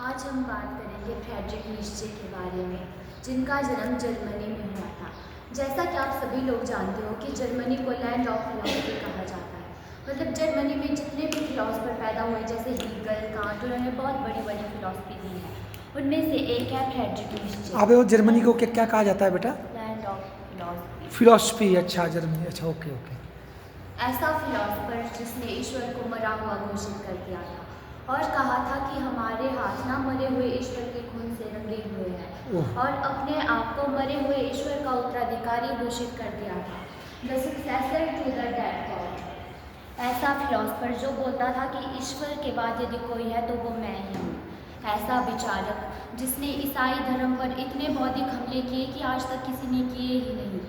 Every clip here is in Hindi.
आज हम बात करेंगे फ्रेडरिक नीत्शे के बारे में, जिनका जन्म जर्मनी में हुआ था। जैसा कि आप सभी लोग जानते हो कि जर्मनी को लैंड ऑफ फिलॉसफी कहा जाता है। मतलब जर्मनी में जितने भी फिलॉसफर पैदा हुए, जैसे हीगल, कांट, उन्होंने बहुत बड़ी बड़ी फिलॉसफी दी है। उनमें से एक है फ्रेडरिक नीत्शे। अब वो जर्मनी को क्या क्या कहा जाता है बेटा? Land of philosophy. फिलॉसफी, अच्छा जर्मनी, अच्छा ओके ओके। ऐसा फिलॉसफर जिसने ईश्वर को मरा हुआ घोषित कर दिया था और कहा था कि हमारे हाथ ना मरे हुए ईश्वर के खून से रंगे हुए हैं, और अपने आप को मरे हुए ईश्वर का उत्तराधिकारी घोषित कर दिया था, the successor to the dead god. ऐसा फिलॉसफर जो बोलता था कि ईश्वर के बाद यदि कोई है तो वो मैं ही हूँ। ऐसा विचारक जिसने ईसाई धर्म पर इतने बौद्धिक हमले किए कि आज तक किसी ने किए ही नहीं।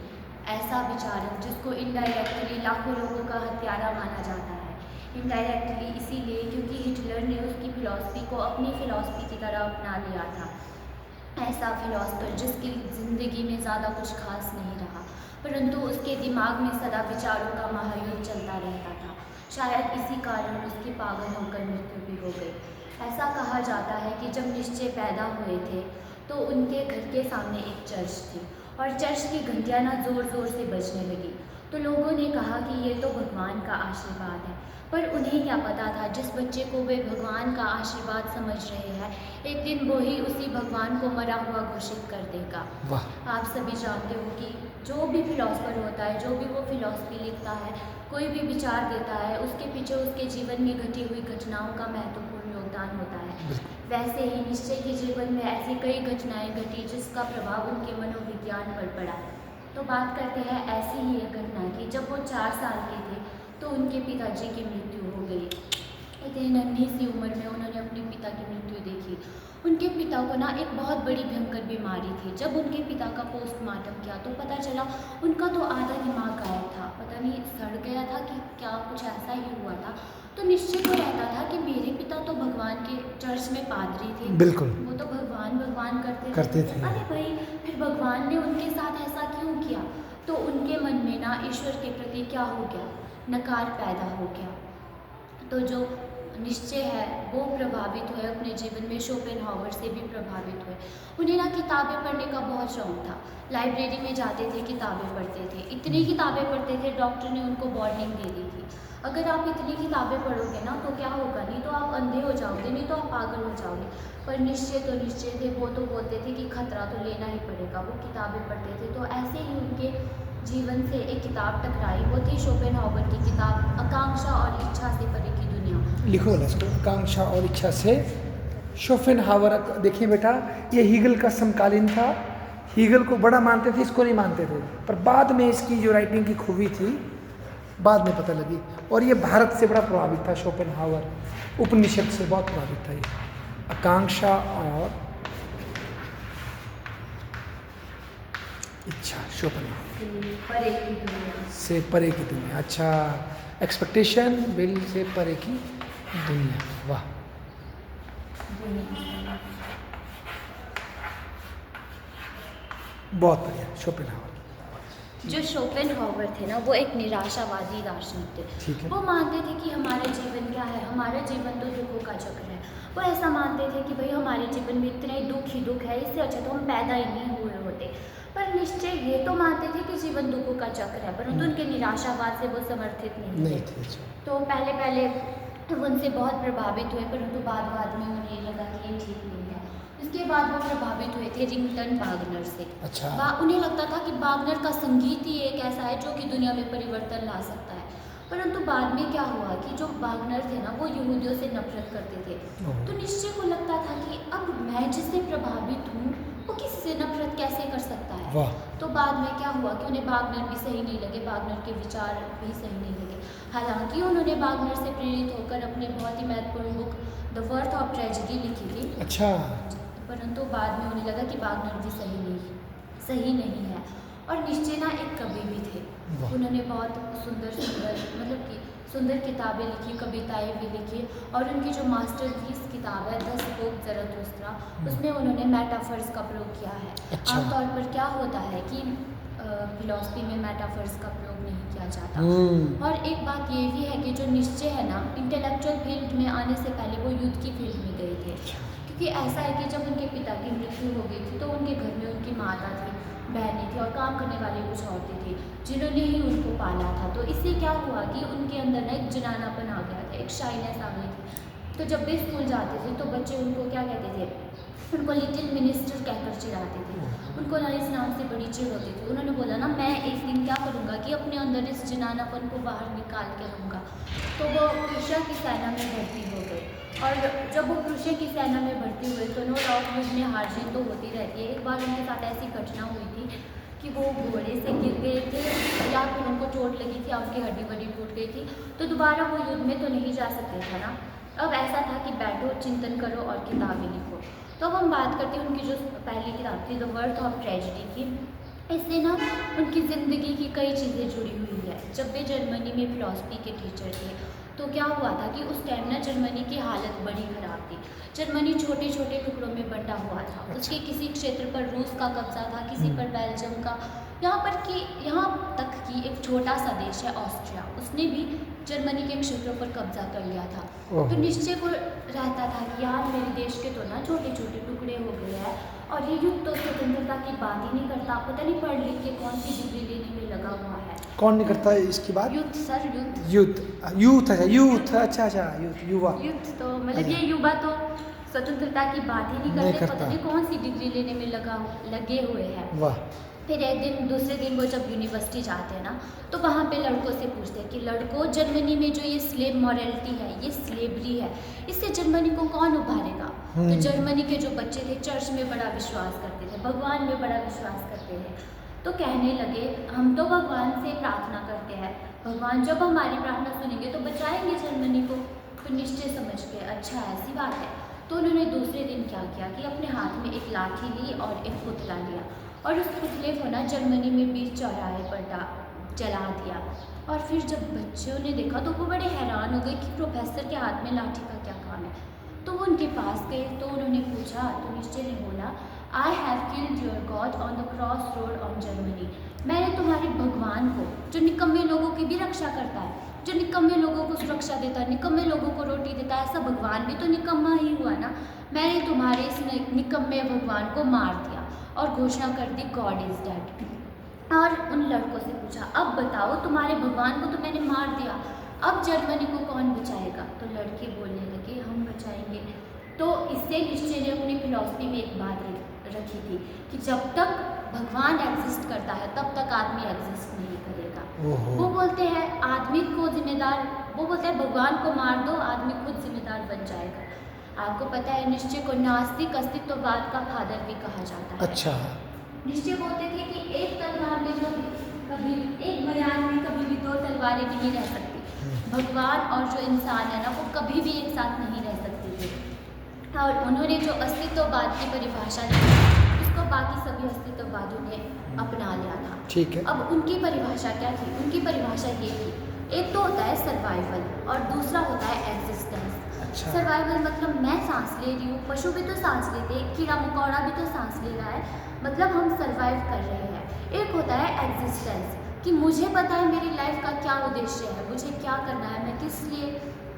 ऐसा विचारक जिसको इनडायरेक्टली लाखों लोगों का हत्यारा माना जाता है। इनडायरेक्टली इसीलिए क्योंकि हिटलर ने उसकी फिलॉसफी को अपनी फिलॉसफी की तरह अपना लिया था। ऐसा फिलॉसफर जिसकी ज़िंदगी में ज़्यादा कुछ खास नहीं रहा, परंतु उसके दिमाग में सदा विचारों का महायुद्ध चलता रहता था। शायद इसी कारण उसकी पागल होकर मृत्यु भी हो गई। ऐसा कहा जाता है कि जब नीत्शे पैदा हुए थे तो उनके घर के सामने एक चर्च थी और चर्च की घंटियाँ ना ज़ोर ज़ोर से बजने लगी। तो लोगों ने कहा कि ये तो भगवान का आशीर्वाद है, पर उन्हें क्या पता था जिस बच्चे को वे भगवान का आशीर्वाद समझ रहे हैं, एक दिन वो ही उसी भगवान को मरा हुआ घोषित कर देगा। आप सभी जानते हो कि जो भी फिलॉसफर होता है, जो भी वो फिलॉसफी लिखता है, कोई भी विचार देता है, उसके पीछे उसके जीवन में घटी हुई घटनाओं का महत्वपूर्ण योगदान होता है। वैसे ही नीत्शे के जीवन में ऐसी कई घटनाएं घटी जिसका प्रभाव उनके मनोविज्ञान पर पड़ा। तो बात करते हैं ऐसी ही एक घटना की। जब वो 4 साल के थे तो उनके पिताजी की मृत्यु हो गई। इतनी नन्ही सी उम्र में उन्होंने अपने पिता की मृत्यु देखी। उनके पिता को ना एक बहुत बड़ी भयंकर बीमारी थी। जब उनके पिता का पोस्टमार्टम किया तो पता चला उनका तो आधा दिमाग गायब था, पता नहीं सड़ गया था कि क्या, कुछ ऐसा ही हुआ था। तो निश्चित को रहता था कि मेरे पिता तो भगवान के चर्च में पादरी थे, बिल्कुल, वो तो भगवान भगवान करते थे। अरे भाई, फिर भगवान ने उनके साथ ऐसा क्यों किया? तो उनके मन में ना ईश्वर के प्रति क्या हो गया, नकार पैदा हो गया। तो जो निश्चय है वो प्रभावित हुए अपने जीवन में, शोपेनहावर से भी प्रभावित हुए। उन्हें ना किताबें पढ़ने का बहुत शौक था। लाइब्रेरी में जाते थे, किताबें पढ़ते थे, इतनी किताबें पढ़ते थे डॉक्टर ने उनको वार्निंग दे दी थी, अगर आप इतनी किताबें पढ़ोगे ना तो क्या होगा, नहीं तो आप अंधे हो जाओगे, नहीं तो आप पागल हो जाओगे। पर निश्चय तो निश्चय थे, वो तो बोलते थे कि खतरा तो लेना ही पड़ेगा। वो किताबें पढ़ते थे। तो ऐसे ही उनके जीवन से एक किताब टकराई। वो थी शोपेनहावर की किताब आकांक्षा और इच्छा से परे की दुनिया। लिखो ना इसको, आकांक्षा और इच्छा से। शोपेनहावर, देखिए बेटा, ये हीगल का समकालीन था। हीगल को बड़ा मानते थे, इसको नहीं मानते थे, पर बाद में इसकी जो राइटिंग की खूबी थी बाद में पता लगी। और ये भारत से बड़ा प्रभावित था शोपेनहावर, उपनिषद से बहुत प्रभावित था ये। आकांक्षा और इच्छा, शोपेनहावर से परे की दुनिया। अच्छा, एक्सपेक्टेशन, विल से परे की दुनिया। वाह, बहुत बढ़िया। शोपेनहावर, जो शोपेनहावर थे ना, वो एक निराशावादी दार्शनिक थे। वो मानते थे कि हमारा जीवन क्या है, हमारा जीवन तो दुखों का चक्र है। वो ऐसा मानते थे कि भाई हमारे जीवन में इतने दुख ही दुख है, इससे अच्छा तो हम पैदा ही नहीं हुए होते। पर निश्चय ये तो मानते थे कि जीवन दुखों का चक्र है, परंतु उनके निराशावाद से वो समर्थित नहीं थे। तो पहले वो उनसे बहुत प्रभावित हुए, परंतु बाद में उन्हें लगा कि ये ठीक नहीं है। उसके बाद वो प्रभावित हुए थे रिंगटन वागनर से। अच्छा। उन्हें लगता था कि वागनर का संगीत ही एक ऐसा है जो कि दुनिया में परिवर्तन ला सकता है। परंतु बाद में क्या हुआ कि जो वागनर थे ना, वो यहूदियों से नफरत करते थे। तो निश्चय को लगता था कि अब मैं जिससे प्रभावित हूँ वो किससे नफरत कैसे कर सकता है। तो बाद में क्या हुआ कि उन्हें वागनर भी सही नहीं लगे, वागनर के विचार भी सही नहीं लगे। हालांकि उन्होंने वागनर से प्रेरित होकर अपनी बहुत ही महत्वपूर्ण book the worth of tragedy लिखी थी। अच्छा। परंतु बाद में उन्हें लगा कि वागनर भी सही नहीं है। और निश्चय ना एक कवि भी थे। उन्होंने बहुत सुंदर किताबें लिखी, कविताएं भी लिखी, और उनकी जो मास्टरपीस किताब है 10 बुक ज़रथुस्त्रा, उसमें उन्होंने मेटाफर्स का प्रयोग किया है। अच्छा। आमतौर पर क्या होता है कि फिलॉसफी में मेटाफर्स का प्रयोग नहीं किया जाता। और एक बात ये भी है कि जो निश्चय है ना, इंटेलेक्चुअल फील्ड में आने से पहले वो युद्ध की फील्ड में गए थे, क्योंकि ऐसा है कि जब उनके पिता की मृत्यु हो गई थी तो उनके घर में उनकी माता थी, बहनें थी और काम करने वाली कुछ औरतें थी जिन्होंने ही उनको पाला था। तो इससे क्या हुआ कि उनके अंदर ना एक जनानापन आ गया था, एक शाइनेस आ गई थी। तो जब भी स्कूल जाते थे तो बच्चे उनको क्या कहते थे, उनको लिटिल मिनिस्टर कहकर चिढ़ाते थे, उनको ना इस नाम से बड़ी चिढ़ होती थी। उन्होंने बोला ना मैं एक दिन क्या करूँगा कि अपने अंदर इस जनानापन को बाहर निकाल के रहूँगा। तो वो प्रुशिया की सेना में भर्ती हो गए और जब वो प्रुशिया की सेना में भर्ती हुए तो नो डाउट उसमें हार जीत तो होती रहती है। एक बार उनके साथ ऐसी घटना हुई थी कि वो घोड़े से गिर गए थे या फिर उनको चोट लगी थी या उनकी हड्डी बड्डी टूट गई थी, तो दोबारा वो युद्ध में तो नहीं जा सकते थे ना। अब ऐसा था कि बैठो, चिंतन करो और किताबें लिखो। तो अब हम बात करते हैं उनकी जो पहली किताब थी द वर्थ ऑफ ट्रेजेडी की। इससे ना उनकी ज़िंदगी की कई चीज़ें जुड़ी हुई है। जब वे जर्मनी में फिलॉसफी के टीचर थे तो क्या हुआ था कि उस टाइम ना जर्मनी की हालत बड़ी ख़राब थी। जर्मनी छोटे छोटे टुकड़ों में बंटा हुआ था। उसके किसी क्षेत्र पर रूस का कब्जा था, किसी पर बेल्जियम का, यहाँ तक कि एक छोटा सा देश है ऑस्ट्रिया, उसने भी जर्मनी के क्षेत्रों पर कब्जा कर लिया था। तो निश्चय को रहता था कि यार मेरे देश के तो ना छोटे छोटे टुकड़े हो गए हैं और ये युद्ध तो स्वतंत्रता की बात ही नहीं करता। पता नहीं पढ़ लिख के कौन सी डिग्री लेने में लगा हुआ है। कौन नहीं करता है इसकी बात? युद्ध सर, युद्ध यूथ अच्छा युवा युद्ध तो मतलब ये युवा तो स्वतंत्रता की बात ही नहीं करते। पता नहीं कौन सी डिग्री लेने में लगे हुए हैं। वाह। फिर एक दिन दूसरे दिन वो जब यूनिवर्सिटी जाते हैं ना तो वहाँ पे लड़कों से पूछते हैं कि लड़कों, जर्मनी में जो ये स्लेव मॉरलिटी है, ये स्लेवरी है, इससे जर्मनी को कौन उभारेगा? तो जर्मनी के जो बच्चे थे चर्च में बड़ा विश्वास करते थे, भगवान में बड़ा विश्वास करते थे। तो कहने लगे हम तो भगवान से प्रार्थना करते हैं, भगवान जब हमारी प्रार्थना सुनेंगे तो बचाएंगे जर्मनी को। तो निश्चय समझ गए अच्छा ऐसी बात है। तो उन्होंने दूसरे दिन क्या किया कि अपने हाथ में एक लाठी ली और एक पुतला लिया और उस पुतले को ना जर्मनी में बीच चौराहे पर जला दिया। और फिर जब बच्चों ने देखा तो वो बड़े हैरान हो गए कि प्रोफेसर के हाथ में लाठी का क्या काम है। तो वो उनके पास गए तो उन्होंने पूछा, तो निश्चय ने बोला I have killed your God on the cross road on Germany. मैंने तुम्हारे भगवान को, जो निकम्मे लोगों की भी रक्षा करता है, जो निकम्मे लोगों को सुरक्षा देता है, निकम्मे लोगों को रोटी देता है, ऐसा भगवान भी तो निकम्मा ही हुआ ना। मैंने तुम्हारे इस निकम्मे भगवान को मार दिया और घोषणा कर दी गॉड इज़ डेड। और उन लड़कों से पूछा अब बताओ तुम्हारे भगवान को तो मैंने मार दिया, अब जर्मनी को कौन बचाएगा? तो लड़के बोलने लगे हम बचाएंगे। तो इससे निश्चय ने अपनी फिलॉसफी में एक बात रखी थी कि जब तक भगवान एग्जिस्ट करता है तब तक आदमी एग्जिस्ट नहीं करेगा। वो बोलते हैं आदमी को जिम्मेदार, वो बोलते हैं भगवान को मार दो आदमी खुद जिम्मेदार बन जाएगा। आपको पता है निश्चय को नास्तिक अस्तित्ववाद का फादर भी कहा जाता है। अच्छा। निश्चय बोलते थे कि एक तलवार में जो कभी एक बयान में कभी भी दो तलवारें नहीं रह सकती। भगवान और जो इंसान है ना वो कभी भी एक साथ नहीं रह सकते थे। और उन्होंने जो अस्तित्ववाद की परिभाषा दी उसको बाकी सभी अस्तित्ववादियों ने अपना लिया था। ठीक है। अब उनकी परिभाषा क्या थी? उनकी परिभाषा ये थी, एक तो होता है सर्वाइवल और दूसरा होता है एग्जिस्टेंस। अच्छा। सर्वाइवल मतलब मैं सांस ले रही हूँ, पशु भी तो सांस लेते हैं, कीड़ा मकोड़ा भी तो सांस ले रहा है, मतलब हम सर्वाइव कर रहे हैं। एक होता है एग्जिस्टेंस कि मुझे पता है मेरी लाइफ का क्या उद्देश्य है, मुझे क्या करना है, मैं किस लिए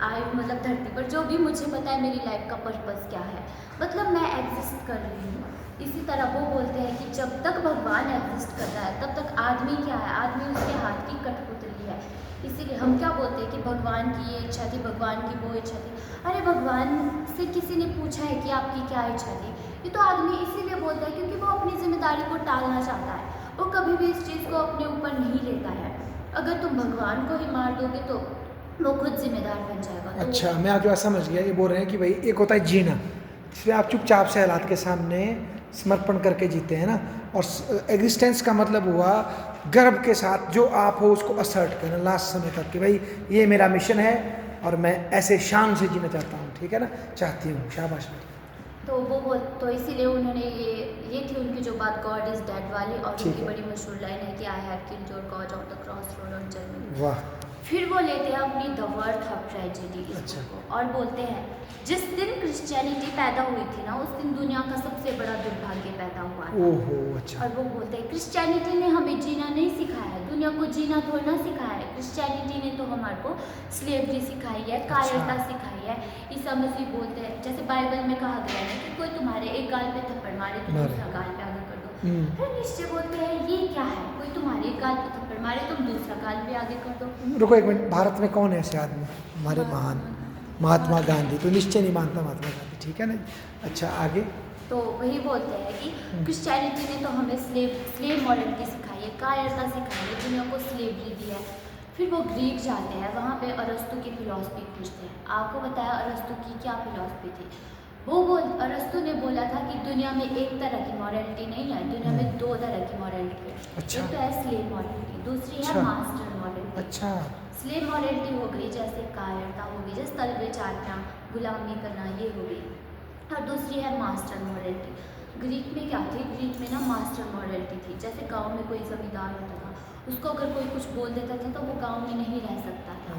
आई मतलब धरती पर, जो भी मुझे पता है मेरी लाइफ का पर्पस क्या है, मतलब मैं एग्जिस्ट कर रही हूँ। इसी तरह वो बोलते हैं कि जब तक भगवान एग्जिस्ट कर रहा है तब तक आदमी क्या है, आदमी उसके हाथ की कठपुतली है। इसीलिए हम क्या बोलते हैं कि भगवान की ये इच्छा थी, भगवान की वो इच्छा थी। अरे भगवान से किसी ने पूछा है कि आपकी क्या इच्छा थी? ये तो आदमी इसीलिए बोलता है क्योंकि वो अपनी जिम्मेदारी को टालना चाहता है, वो कभी भी इस चीज़ को अपने ऊपर नहीं लेता है। अगर तुम भगवान को ही मार दोगे तो वो खुद जिम्मेदार बन जाएगा। तो अच्छा, मैं आपकी बात समझ गया। ये बोल रहे हैं कि भाई एक होता है जीना, जिसमें आप चुपचाप से हालात के सामने समर्पण करके जीते हैं ना, और एग्जिस्टेंस का मतलब हुआ गर्व के साथ जो आप हो उसको असर्ट करना लास्ट समय तक कि भाई ये मेरा मिशन है और मैं ऐसे शान से जीना चाहता हूँ, ठीक है ना, चाहती हूँ। शाबाश। तो इसीलिए उन्होंने ये थी उनकी जो बात गॉड इज़ डेड वाली, और उनकी बड़ी मशहूर लाइन है कि I have killed your God on the cross road on Germany. वाह। फिर वो लेते हैं अपनी द वर्थ ऑफ ट्रेजेडी इस अच्छा। बुक को और बोलते हैं जिस दिन क्रिश्चियनिटी पैदा हुई थी ना उस दिन दुनिया का सबसे बड़ा दुर्भाग्य पैदा हुआ था। ओहो अच्छा। और वो बोलते हैं क्रिश्चियनिटी ने हमें जीना नहीं सिखाया है, दुनिया को जीना थोड़ा ना सिखाया है। क्रिश्चियनिटी ने तो हमारे को स्लेवरी सिखाई है, कायरता सिखाई है। ईसा मसीह बोलते हैं जैसे बाइबल में कहा गया है कि कोई तुम्हारे एक गाल पे थप्पड़ मारे तो दूसरा गाल पे आगे कर दो। फिर निश्चय बोलते हैं ये क्या है, कोई तुम्हारे एक गाल पे थप्पड़ मारे तुम दूसरा गाल पे आगे कर दो। रुको एक मिनट, भारत में कौन है ऐसे आदमी? हमारे महान महात्मा गांधी। तो निश्चय नहीं मानता महात्मा गांधी, ठीक है ना। अच्छा आगे। तो वही बोलते हैं कि क्रिश्चियनिटी ने तो हमें स्लेव मॉरलिटी सिखाई है, कायरता सिखाई है, दुनिया को स्लेवरी दी है। फिर वो ग्रीक जाते हैं, वहाँ पे अरस्तु की फिलॉसफी पूछते हैं। आपको बताया अरस्तु की क्या फिलॉसफी थी। अरस्तु ने बोला था कि दुनिया में एक तरह की मॉरलिटी नहीं है, दुनिया में दो तरह की मॉरलिटी है। अच्छा। एक तो है स्लेव मॉरलिटी, दूसरी अच्छा। है मास्टर मॉरलिटी। अच्छा। स्लेव मॉरलिटी हो गई जैसे कायरता हो गई, जैसे तलवे चाटना, गुलामी करना, ये हो गई। और दूसरी है मास्टर मॉरलिटी। ग्रीक में क्या थी, ग्रीक में ना मास्टर मॉरलिटी थी। जैसे गांव में कोई जमींदार होता था, उसको अगर कोई कुछ बोल देता था तो वो गांव में नहीं रह सकता था।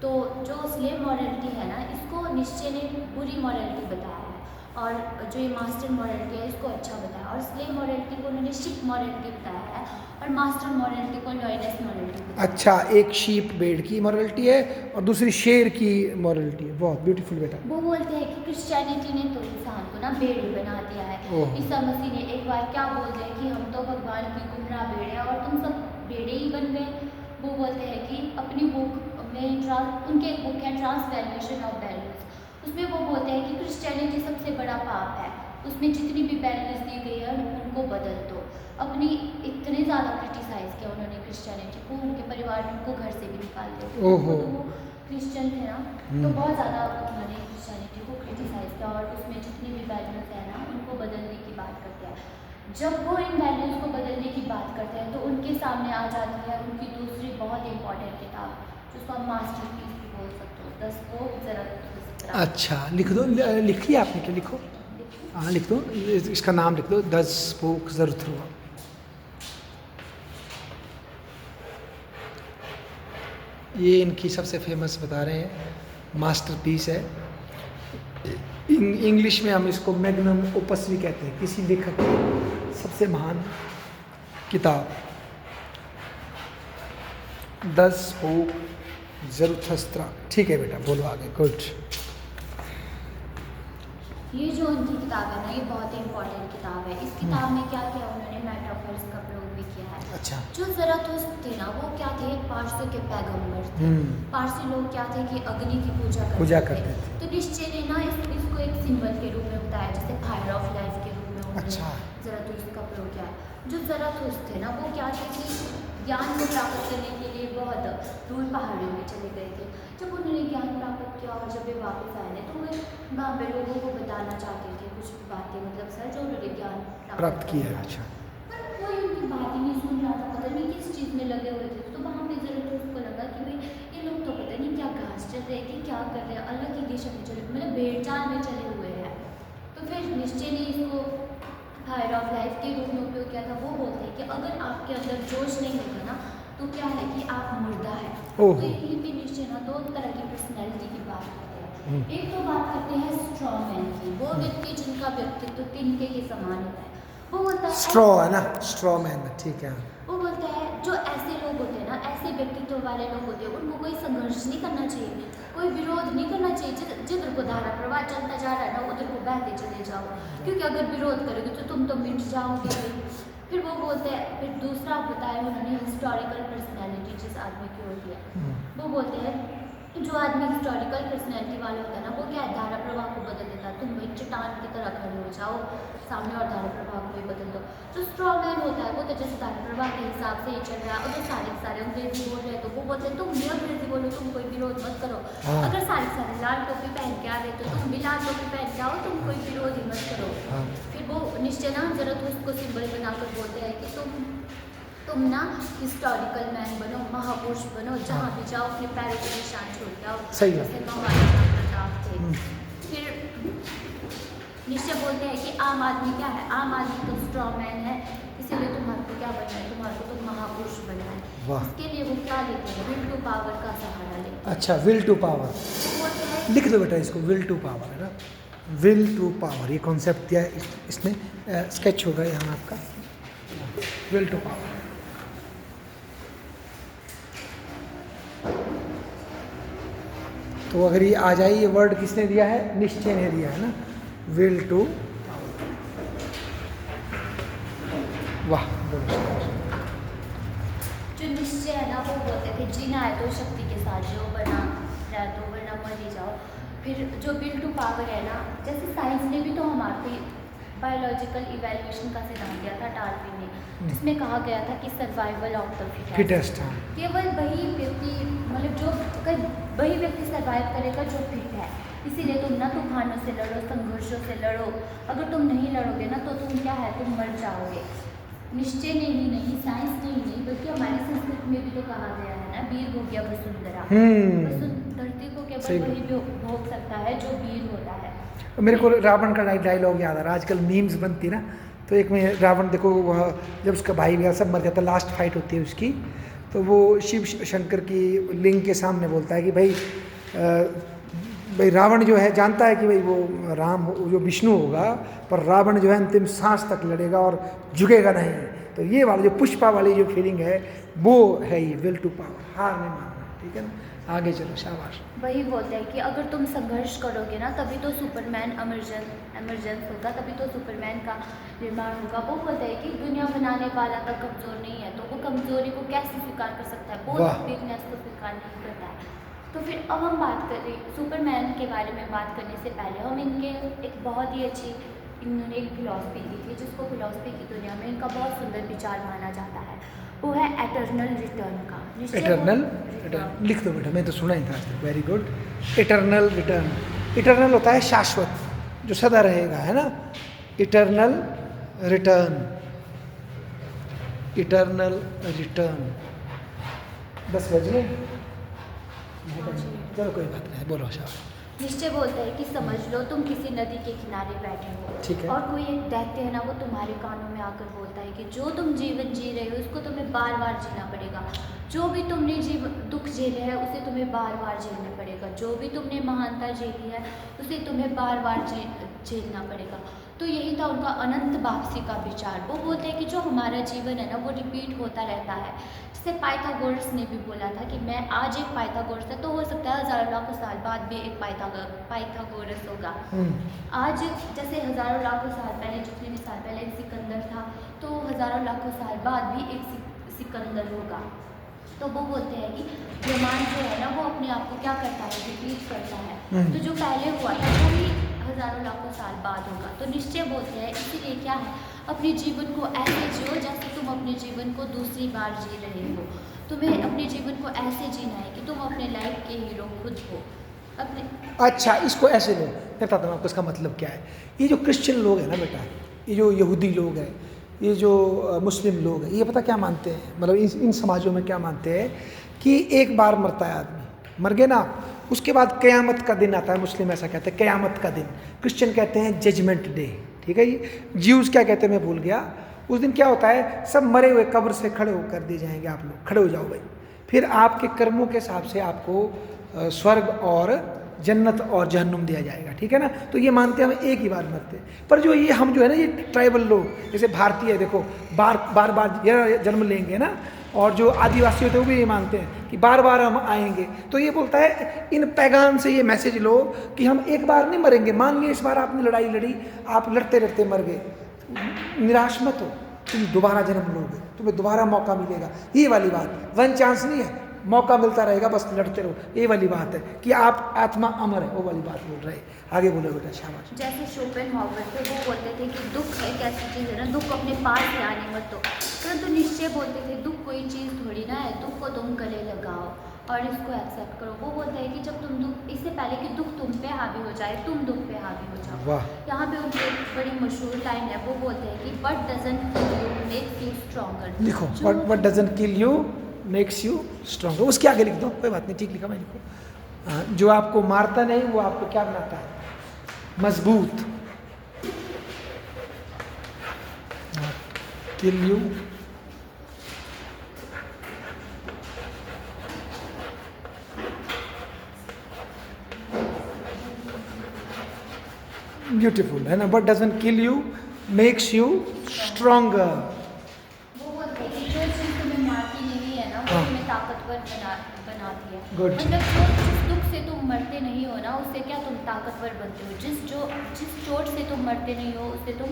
तो जो स्लेव मॉरलिटी है ना, इसको निश्चय ने बुरी मॉरलिटी बताया है, और जो ये मास्टर मॉरलिटी है इसको अच्छा बताया। और स्लेव मॉरलिटी को उन्होंने शिप मॉरलिटी बताया है, और मास्टर मॉरलिटी को लॉयनेस मॉरलिटी बताया। अच्छा, एक शीप बेड की मॉरलिटी है और दूसरी शेर की मॉरलिटी है। बहुत ब्यूटीफुल बेटा। वो बोलते हैं कि क्रिश्चियनिटी ने तो इंसान को ना भेड़ ही बना दिया है। ईसा मसीह ने एक बार क्या बोल दिया कि हम तो भगवान की गुमराह भेड़ है और तुम सब भेड़े ही बन गए। वो बोलते हैं कि अपनी बुक में उनके एक बुक है ट्रांसफॉर्मेशन ऑफ वैल्यूज, उसमें वो बोलते हैं कि क्रिश्चियनिटी सबसे बड़ा पाप है, उसमें जितनी भी वैल्यूज दी गई है उनको बदल दो। अपनी इतने ज़्यादा क्रिटिसाइज़ किया उन्होंने क्रिश्चियनिटी को, उनके परिवार ने उनको घर से भी निकाल दिया। तो वो क्रिश्चियन थे ना, तो बहुत ज़्यादा उन्होंने क्रिश्चियनिटी को क्रिटिसाइज़ किया और उसमें जितनी भी वैल्यूज है ना उनको बदलने की बात करते हैं। जब वो इन वैल्यूज़ को बदलने की बात करते हैं तो उनके सामने आ जाती है उनकी दूसरी बहुत इंपॉर्टेंट किताब, जिसको हम मास्टरपीस भी बोल सकते हो, द स्पोक ज़राथुस्त्रा। अच्छा लिख दो, लिखिए आपने क्या, लिखो। हाँ लिख दो, इसका नाम लिख दो, द स्पोक ज़राथुस्त्रा। ये इनकी सबसे फेमस बता रहे हैं मास्टरपीस है। इंग्लिश में हम इसको मैग्नम ओपस भी कहते हैं, किसी लेखक की सबसे महान किताब, द स्पोक ज़राथुस्त्रा। ठीक है बेटा, बोलो आगे। गुड। ये जो उनकी किताब है ना, ये बहुत ही इंपॉर्टेंट किताब है। इस किताब में क्या किया उन्होंने, मेटाफर्स का प्रयोग भी किया है। अच्छा। जो ज़राथुस्त्र थे ना, वो क्या थे, पारसियों के पैगंबर थे। पारसी लोग क्या थे कि अग्नि की पूजा करते थे। तो निश्चय ने ना इसको एक सिंबल के रूप में बताया, जैसे फायर ऑफ लाइफ के रूप में उन्होंने ज़राथुस्त्र का प्रयोग किया। जो ज़राथुस्त्र थे ना, वो क्या थे कि ज्ञान को प्राप्त करने के लिए बहुत दूर पहाड़ियों में चले गए थे। जब उन्होंने ज्ञान प्राप्त किया और जब वे वापस आए थे तो वे वहाँ पे लोगों को बताना चाहते थे कुछ बातें, मतलब सर जो उन्होंने ज्ञान प्राप्त किया है। अच्छा। पर कोई उनकी बात ही नहीं सुन रहा था, पता नहीं किस चीज़ में लगे हुए थे। तो वहाँ पे ज़राथुस्त्र को लगा कि भाई ये लोग तो पता नहीं क्या घास चल रहे कि क्या कर रहे हैं, अलग ही दिशा में चले, मतलब भेड़ चाल में चले हुए हैं। तो फिर निश्चय ने इसको फायर ऑफ लाइफ के रूप में उपयोग किया था। वो बोलते हैं कि अगर आपके अंदर जोश नहीं होगा ना तो क्या है कि आप मुर्दा है। तो यहीं पे निश्चय ना दो तरह की पर्सनैलिटी की बात करते हैं। एक तो बात करते हैं स्ट्रॉ मैन की, वो व्यक्ति जिनका व्यक्तित्व तिनके के समान होता है। वो बोलता है स्ट्रॉ है ना, स्ट्रॉ मैन, ठीक है। वो बोलता है जो ऐसे लोग होते हैं ना, ऐसे व्यक्तित्व वाले लोग होते हैं, उनको कोई संघर्ष नहीं करना चाहिए, कोई विरोध नहीं करना चाहिए। जिधर को धारा प्रवाह चलता जा रहा है ना उधर को बहते चले जाओ, क्योंकि अगर विरोध करोगे तो तुम तो मिट जाओगे। फिर वो बोलते हैं, फिर दूसरा बताया उन्होंने हिस्टोरिकल पर्सनैलिटी जिस आदमी की होती है। वो बोलते हैं जो आदमी हिस्टोरिकल पर्सनैलिटी वाला होता है ना, वो क्या है, धारा प्रवाह को बदल देता है। तुम भाई चट्टान की तरह खड़े हो जाओ सामने और धारा प्रवाह को भी बदल दो। जो स्ट्रॉ मैन होता है वो तो जैसे धारा प्रवाह के हिसाब से ही चल रहा है, और जो सारे अंग्रेजी बोल रहे हैं तो वो बोलते हैं तुम भी अंग्रेजी बोलो, तुम कोई विरोध मत करो। अगर सारे लाल टोपी पहन के आ रहे तो तुम भी लाल टोपी पहन के आओ, तुम कोई विरोध ही मत करो। फिर वो निश्चय ना ज़राथुस्त्र को सिंबल बनाकर बोलते हैं कि तुम ना हिस्टोरिकल मैन बनो, महापुरुष बनो, जहाँ भी जाओ अपने पैरों के निशान छोड़ के आओ। सही है। जैसे महाराणा प्रताप थे। फिर निश्चय बोलते हैं कि आम आदमी क्या है, आम आदमी तो स्ट्रॉन्ग मैन है, इसीलिए तुम्हारे को क्या बनना है, तुम्हारे को तो महापुरुष बनना है। वाह। इसके लिए वो क्या लेते हैं, विल टू पावर का सहारा लेते हैं। अच्छा, विल टू पावर, वो बोलते हैं लिख दो बेटा इसको, विल टू पावर है ना, विल टू पावर, ये कॉन्सेप्ट दिया है इसमें, स्केच होगा यहाँ आपका, विल टू पावर। तो अगर ये आ जाए, ये वर्ड किसने दिया है, निश्चय ने दिया है ना, विल टू, वाह। जो निश्चय है ना, वो बोलते थे जीना है तो शक्ति के साथ जियो, वरना रह दो, वरना मर ही जाओ। फिर जो विल टू पावर है ना, जैसे साइंस ने भी तो हमारे बायोलॉजिकल इवैल्यूएशन का सिद्धांत दिया था डार्विन ने, जिसमें कहा गया था कि सर्वाइवल ऑफ द फिटेस्ट, हाँ। केवल वही व्यक्ति, मतलब जो वही व्यक्ति सर्वाइव करेगा जो फिट है। इसीलिए तुम ना तूफानों से लड़ो, संघर्षों से लड़ो, अगर तुम नहीं लड़ोगे ना तो तुम क्या है, तुम मर जाओगे। निश्चय ने ही नहीं, साइंस ने ही नहीं, बल्कि हमारे संस्कृत में भी तो कहा गया है ना, वीर भोग्य वसुंधरा। धरती को केवल वही भोग सकता है जो वीर होता है। मेरे को रावण का डायलॉग याद आ रहा है, आजकल मीम्स बनती ना, तो एक में रावण देखो, वह जब उसका भाई वगैरह सब मर जाता है, लास्ट फाइट होती है उसकी, तो वो शिव शंकर की लिंग के सामने बोलता है कि भाई रावण जो है जानता है कि भाई वो राम जो विष्णु होगा, पर रावण जो है अंतिम सांस तक लड़ेगा और झुकेगा नहीं। तो ये वाली जो पुष्पा वाली जो फीलिंग है वो है ये विल टू पावर, हार नहीं मानना, ठीक है ना। आगे चलो, शाबाश। वही बोलते हैं कि अगर तुम संघर्ष करोगे ना, तभी तो सुपरमैन एमरजेंस होगा, तभी तो सुपरमैन का निर्माण होगा। वो बोलते हैं कि दुनिया बनाने वाला तो कमज़ोर नहीं है, तो वो कमज़ोरी को कैसे स्वीकार कर सकता है, वो वीकनेस को स्वीकार नहीं करता है। तो फिर अब हम बात करें सुपरमैन के बारे में। बात करने से पहले हम इनके एक बहुत ही अच्छी, इन्होंने एक फिलॉसफी दी थी, जिसको फिलॉसफी की दुनिया में इनका बहुत सुंदर विचार माना जाता है, वो है एटर्नल रिटर्न का। एटर्नल रिटर्न लिख दो बेटा, मैं तो सुना ही था आज तक, very good. Eternal return, eternal होता है शाश्वत, जो सदा रहेगा, है ना। Eternal return, eternal return. 10 बज गए, चलो कोई बात नहीं, बोलो। शाबाश। निश्चय बोलता है कि समझ लो तुम किसी नदी के किनारे बैठे हो, ठीक है। और कोई एक दैत्य है ना, वो तुम्हारे कानों में आकर बोलता है कि जो तुम जीवन जी रहे हो उसको तुम्हें बार बार जीना पड़ेगा, जो भी तुमने दुख झेले है उसे तुम्हें बार बार झेलना पड़ेगा, जो भी तुमने महानता झेली है उसे तुम्हें बार बार झेलना पड़ेगा। तो यही था उनका अनंत वापसी का विचार। वो बोलते हैं कि जो हमारा जीवन है ना, वो रिपीट होता रहता है। जैसे पाइथागोरस ने भी बोला था कि मैं आज एक पाइथागोरस है, तो हो सकता है हज़ारों लाखों साल बाद भी एक पाइथागोरस होगा। आज जैसे हज़ारों लाखों साल पहले, जितने भी साल पहले एक सिकंदर था, तो हज़ारों लाखों साल बाद भी एक सिकंदर होगा। तो वो बोलते हैं कि ब्रह्मांड जो है ना, वो अपने आप को क्या करता है, रिपीट करता है। तो जो पहले हुआ था वो भी हज़ारों लाखों साल बाद होगा। तो निश्चय बोलते हैं इसीलिए क्या है, अपने जीवन को ऐसे जियो जैसे तुम अपने जीवन को दूसरी बार जी रहे हो। तुम्हें अपने जीवन को ऐसे जीना है कि तुम अपने लाइफ के हीरो खुद हो। अपने अच्छा, इसको ऐसे लो, मैं बताता हूँ आपको इसका मतलब क्या है। ये जो क्रिश्चियन लोग हैं ना बेटा, ये जो यहूदी लोग हैं, ये जो मुस्लिम लोग हैं, ये पता क्या मानते हैं, मतलब इन समाजों में क्या मानते हैं कि एक बार मरता है आदमी, मर गए ना, उसके बाद क़यामत का दिन आता है। मुस्लिम ऐसा कहते हैं, क़यामत का दिन। क्रिश्चियन कहते हैं जजमेंट डे, ठीक है। ये ज्यूज़ क्या कहते हैं मैं भूल गया। उस दिन क्या होता है, सब मरे हुए कब्र से खड़े होकर दिए जाएंगे, आप लोग खड़े हो जाओ भाई, फिर आपके कर्मों के हिसाब से आपको स्वर्ग और जन्नत और जहन्नुम दिया जाएगा, ठीक है ना। तो ये मानते हैं हम एक ही बार मरते हैं। पर जो ये हम जो है ना, ये ट्राइबल लोग, जैसे भारतीय देखो, बार बार जन्म लेंगे ना, और जो आदिवासी होते हैं वो भी ये मानते हैं कि बार बार हम आएंगे। तो ये बोलता है इन पैगाम से ये मैसेज लो कि हम एक बार नहीं मरेंगे। मान लीजिए इस बार आपने लड़ाई लड़ी, आप लड़ते लड़ते मर गए, निराश मत हो, तुम दोबारा जन्म लोगे, तुम्हें दोबारा मौका मिलेगा। ये वाली बात, वन चांस नहीं है, मौका मिलता रहेगा, बस लड़ते रहो। ये वाली बात है कि आप आत्मा अमर है, वो वाली बात बोल रहे हैं। आगे बोलो बेटा, शाबाश। जैसे शोपेनहावर थे, वो बोलते थे कि दुख एक ऐसी चीज़ है ना, दुख अपने पास से आने मत दो। परंतु निश्चय बोलते थे दुख कोई चीज़ थोड़ी ना है, दुख को तुम गले लगाओ और इसको एक्सेप्ट करो। वो बोलते हैं कि जब तुम दुख, इससे पहले कि दुख तुम पे हावी हो जाए, तुम दुख पे हावी हो जाओ। वाह। यहाँ पे उनकी एक बड़ी मशहूर लाइन है, वो बोलते हैं कि what doesn't kill you makes you stronger. लिखो, what doesn't kill you makes you stronger. उसके आगे लिख दो, कोई बात नहीं, ठीक लिखा मैं, लिखो। जो आपको मारता नहीं वो आपको क्या बनाता है, मजबूत। kill you. Beautiful, है ना? But doesn't kill you, makes you stronger. वो बोलते हैं कि जो चीज़ तुम्हें मारती नहीं है ना, वो हाँ। तुम्हें ताकतवर बनाती है। Good. मतलब जिस दुख से तुम मरते नहीं हो ना, उससे क्या तुम ताकतवर बनते हो। जिस चोट से तुम मरते नहीं हो, उससे तुम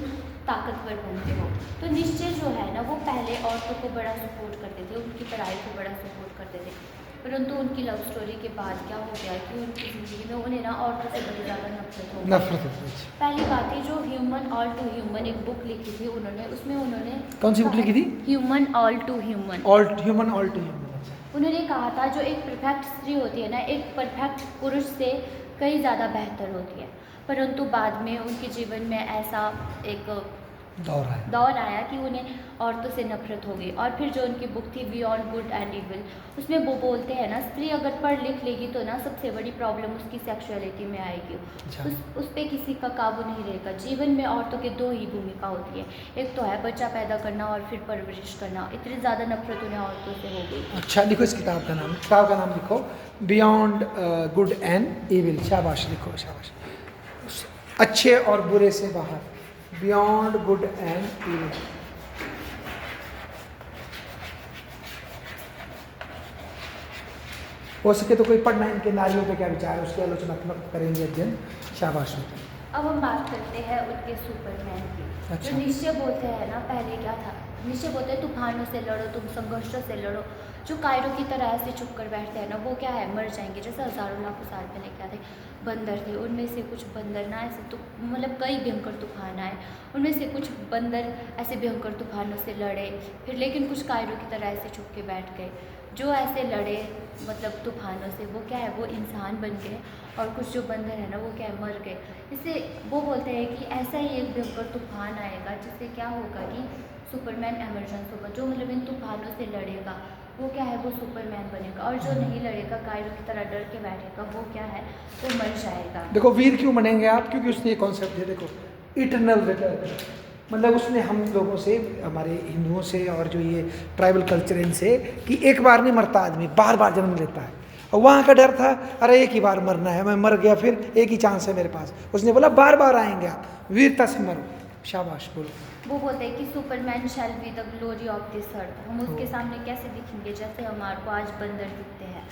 ताकतवर बनते हो। तो निश्चय जो है ना, वो पहले औरतों को बड़ा सपोर्ट करते थे, उनकी पढ़ाई को बड़ा सपोर्ट करते थे, परंतु उनकी लव स्टोरी के बाद क्या हो गया कि उनकी ज़िंदगी में उन्हें ना औरतों से बड़ी ज़्यादा नफरत हो गई। नफरत होती है। पहली बात है, जो ह्यूमन ऑल टू ह्यूमन एक बुक लिखी थी उन्होंने, उसमें उन्होंने कौन सी बुक लिखी थी? Human all too human. All human, all to human. उन्होंने कहा था जो एक परफेक्ट स्त्री होती है ना, एक परफेक्ट पुरुष से कई ज़्यादा बेहतर होती है, परंतु बाद में उनके जीवन में ऐसा एक दौर आया कि उन्हें औरतों से नफरत हो गई। और फिर जो उनकी बुक थी बियॉन्ड गुड एंड इविल, उसमें वो बोलते हैं ना, स्त्री अगर पढ़ लिख लेगी तो ना सबसे बड़ी प्रॉब्लम उसकी सेक्सुअलिटी में आएगी। अच्छा। उस पर किसी का काबू नहीं रहेगा। जीवन में औरतों की दो ही भूमिका होती है, एक तो है बच्चा पैदा करना और फिर परवरिश करना। इतनी ज़्यादा नफरत उन्हें औरतों से हो गई। अच्छा, लिखो इस किताब का नाम लिखो, बियॉन्ड गुड एंड इविल। शाबाश, लिखो, शाबाश। अच्छे और बुरे से बाहर, बियॉन्ड गुड एंड इविल। हो सके तो कोई पढ़ना, इनके नारियों पे क्या विचार है उसकी आलोचनात्मक करेंगे अध्ययन। शाबाश। अब हम बात करते हैं उनके सुपरमैन की। अच्छा। जो निश्चय बोलते हैं ना, पहले क्या था, निश्चय बोलते हैं तूफानों से लड़ो, तुम संघर्षों से लड़ो। जो कायरों की तरह ऐसे चुप कर बैठते हैं ना, वो क्या है, मर जाएंगे। जैसे हज़ारों लाखों साल पहले क्या थे, बंदर थे, उनमें से कुछ बंदर ना ऐसे तो मतलब कई भयंकर तूफान आए, उनमें से कुछ बंदर ऐसे भयंकर तूफानों से लड़े, फिर लेकिन कुछ कायरों की तरह ऐसे छुप के बैठ गए। जो ऐसे लड़े मतलब तूफानों से, वो क्या है, वो इंसान बन गए। और कुछ जो बंदर है ना, वो क्या है, मर गए। इससे वो बोलते हैं कि ऐसा ही एक भयंकर तूफान आएगा जिससे क्या होगा कि सुपरमैन एमरजेंस होगा। जो मतलब इन तूफानों से लड़ेगा वो क्या है, वो सुपरमैन बनेगा। और जो नहीं लड़ेगा, कायरों की तरह डर के बैठेगा, वो क्या है, वो मर जाएगा। देखो वीर क्यों बनेंगे आप, क्योंकि उसने ये कॉन्सेप्ट है, देखो इटरनल रिटर्न। मतलब उसने हम लोगों से, हमारे हिंदुओं से और जो ये ट्राइबल कल्चर इनसे, कि एक बार नहीं मरता आदमी, बार बार जन्म लेता है। और वहाँ का डर था, अरे एक ही बार मरना है, मैं मर गया, फिर एक ही चांस है मेरे पास। उसने बोला बार बार आएंगे आप, वीरता से मरो। शाबाश, बोलो। वो बोलते हैं कि Superman shall be the glory of this earth. हम उसके सामने कैसे दिखेंगे, जैसे हमारे को आज बंदर दिखते हैं।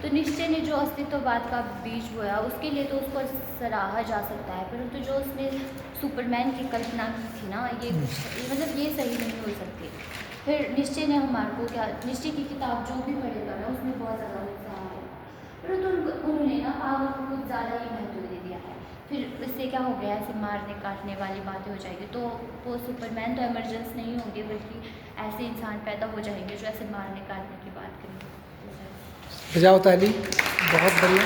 तो निश्चय ने जो अस्तित्ववाद का बीज बोया, उसके लिए तो उसको सराहा जा सकता है, परंतु जो उसने सुपरमैन की कल्पना की थी ना, ये मतलब ये सही नहीं हो सकती। फिर निश्चय ने हमारे को क्या, निश्चय की किताब जो भी पढ़ेगा ना, उसमें बहुत ज़्यादा उत्साह आएगा, परंतु उन्होंने ना पावर को कुछ ज़्यादा ही महत्व दे दिया है। फिर इससे क्या हो गया, ऐसे मारने काटने वाली बातें हो जाएगी। तो वो सुपरमैन तो एमरजेंस नहीं होंगे, बल्कि ऐसे इंसान पैदा हो जाएंगे जो ऐसे मारने काटने की बात करेंगे। बजाओ ताली, बहुत बढ़िया।